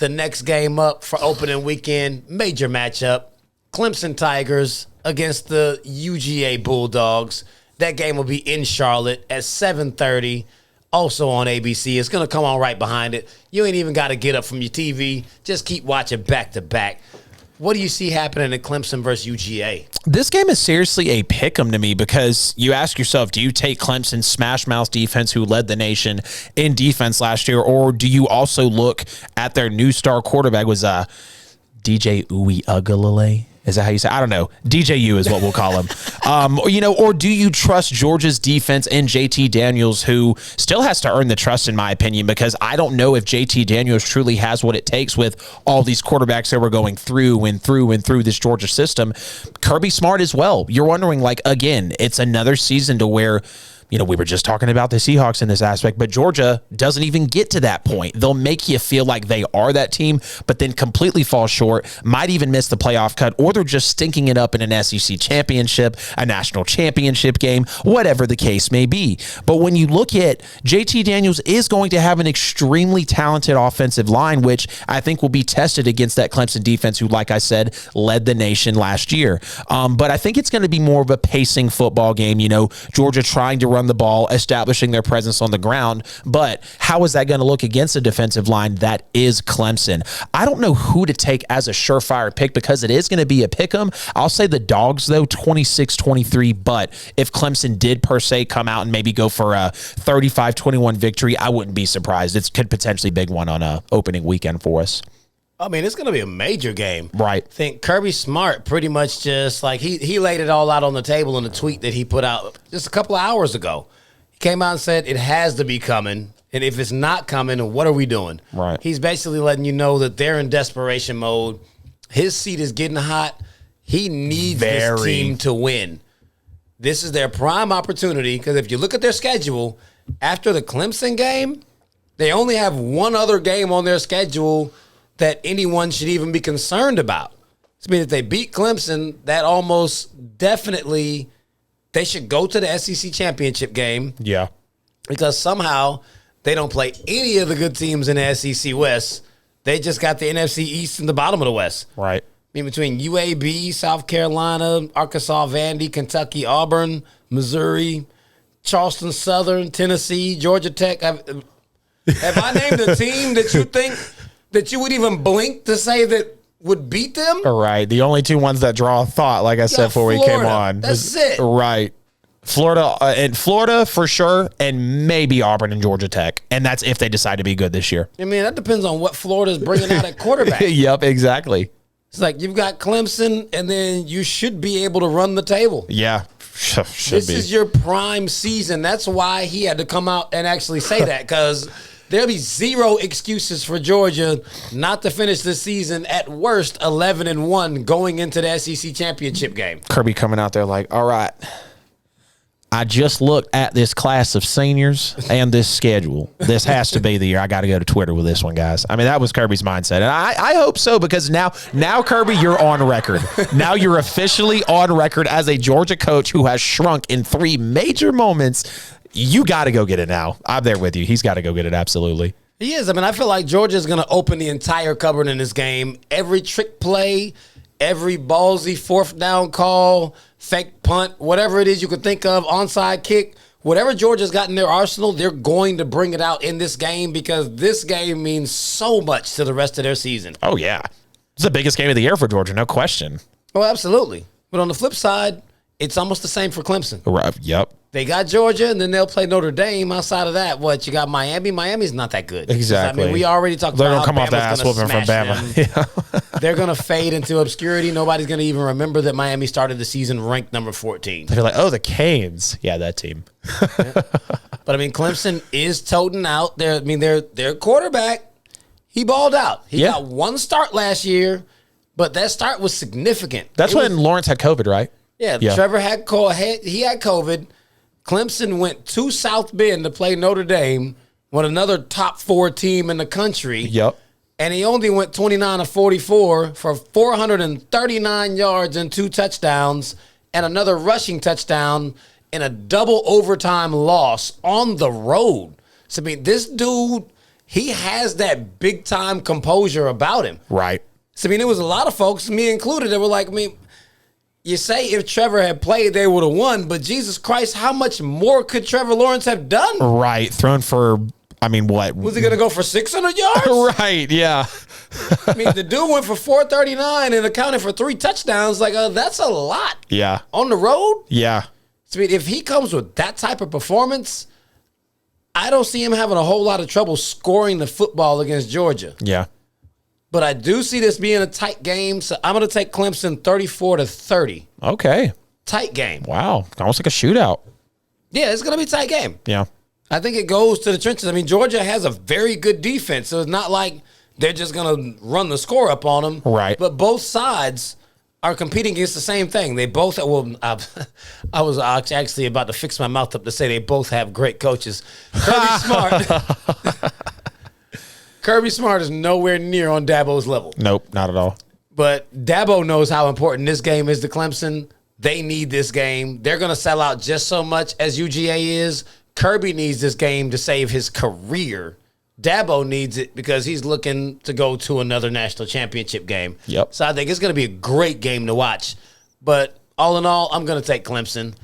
the next game up for opening weekend, major matchup, Clemson Tigers against the UGA Bulldogs. That game will be in Charlotte at 7:30, also on ABC. It's going to come on right behind it. You ain't even got to get up from your TV. Just keep watching back-to-back. What do you see happening in Clemson versus UGA? This game is seriously a pick-em to me because you ask yourself, do you take Clemson's smash-mouth defense who led the nation in defense last year, or do you also look at their new star quarterback was DJ Uiagalelei? Is that how you say it? I don't know. DJU is what we'll call him. Or do you trust Georgia's defense and JT Daniels, who still has to earn the trust, in my opinion, because I don't know if JT Daniels truly has what it takes with all these quarterbacks that we're going through and through and through this Georgia system. Kirby Smart as well. You're wondering, again, it's another season to where, we were just talking about the Seahawks in this aspect, but Georgia doesn't even get to that point. They'll make you feel like they are that team, but then completely fall short, might even miss the playoff cut, or they're just stinking it up in an SEC championship, a national championship game, whatever the case may be. But when you look at JT Daniels is going to have an extremely talented offensive line, which I think will be tested against that Clemson defense, who, like I said, led the nation last year. But I think it's going to be more of a pacing football game. Georgia trying to run the ball, establishing their presence on the ground. But how is that going to look against a defensive line that is Clemson? I don't know who to take as a surefire pick because it is going to be a pick 'em. I'll say the Dogs, though, 26-23. But if Clemson did, per se, come out and maybe go for a 35-21 victory, I wouldn't be surprised. It could potentially big one on a opening weekend for us. I mean, it's going to be a major game. Right. I think Kirby Smart pretty much just he laid it all out on the table in the tweet that he put out just a couple of hours ago. He came out and said it has to be coming. And if it's not coming, what are we doing? Right. He's basically letting you know that they're in desperation mode. His seat is getting hot. He needs this team to win. This is their prime opportunity because if you look at their schedule, after the Clemson game, they only have one other game on their schedule that anyone should even be concerned about. I mean, if they beat Clemson, that almost definitely they should go to the SEC championship game. Yeah. Because somehow they don't play any of the good teams in the SEC West. They just got the NFC East in the bottom of the West. Right. I mean, between UAB, South Carolina, Arkansas, Vandy, Kentucky, Auburn, Missouri, Charleston Southern, Tennessee, Georgia Tech. Have I named a team that you think that you would even blink to say that would beat them? Right. The only two ones that draw thought, like I said before we came on. That's it. Right. Florida for sure, and maybe Auburn and Georgia Tech. And that's if they decide to be good this year. I mean, that depends on what Florida's bringing out at quarterback. Yep, exactly. It's like you've got Clemson, and then you should be able to run the table. Yeah. This is your prime season. That's why he had to come out and actually say that, because there'll be zero excuses for Georgia not to finish the season at worst 11-1 going into the SEC championship game. Kirby coming out there like, all right, I just looked at this class of seniors and this schedule. This has to be the year. I got to go to Twitter with this one, guys. I mean, that was Kirby's mindset. And I hope so, because now, Kirby, you're on record. Now you're officially on record as a Georgia coach who has shrunk in 3 major moments. You got to go get it now. I'm there with you. He's got to go get it, absolutely. He is. I mean, I feel like Georgia's going to open the entire cupboard in this game. Every trick play, every ballsy 4th down call, fake punt, whatever it is you could think of, onside kick, whatever Georgia's got in their arsenal, they're going to bring it out in this game because this game means so much to the rest of their season. Oh, yeah. It's the biggest game of the year for Georgia, no question. Oh, absolutely. But on the flip side, it's almost the same for Clemson. Right. Yep. They got Georgia, and then they'll play Notre Dame. Outside of that, you got Miami? Miami's not that good. Exactly. I mean, we already talked They're about gonna come how off the Bama's ass whooping from Bama. Yeah. They're going to fade into obscurity. Nobody's going to even remember that Miami started the season ranked number 14. They're like, oh, the Canes. Yeah, that team. Yeah. But, I mean, Clemson is toting out. Their quarterback, he balled out. He got one start last year, but that start was significant. That's when Lawrence had COVID, right? Yeah, Trevor had COVID. Clemson went to South Bend to play Notre Dame with another top 4 team in the country. Yep. And he only went 29 of 44 for 439 yards and 2 touchdowns and another rushing touchdown in a double overtime loss on the road. So, I mean, this dude, he has that big time composure about him. Right. So, I mean, there was a lot of folks, me included, that were like, I mean, you say if Trevor had played, they would have won, but Jesus Christ, how much more could Trevor Lawrence have done? Right. Thrown for, I mean, what? Was he going to go for 600 yards? Right, yeah. I mean, the dude went for 439 and accounted for 3 touchdowns. Like, that's a lot. Yeah. On the road? Yeah. So, I mean, if he comes with that type of performance, I don't see him having a whole lot of trouble scoring the football against Georgia. Yeah. But I do see this being a tight game, so I'm going to take Clemson 34-30. Okay. Tight game. Wow. Almost like a shootout. Yeah, it's going to be a tight game. Yeah. I think it goes to the trenches. I mean, Georgia has a very good defense, so it's not like they're just going to run the score up on them. Right. But both sides are competing against the same thing. They both, well, I was actually about to fix my mouth up to say they both have great coaches. Kirby Smart is nowhere near on Dabo's level. Nope, not at all. But Dabo knows how important this game is to Clemson. They need this game. They're going to sell out just so much as UGA is. Kirby needs this game to save his career. Dabo needs it because he's looking to go to another national championship game. Yep. So I think it's going to be a great game to watch. But all in all, I'm going to take Clemson.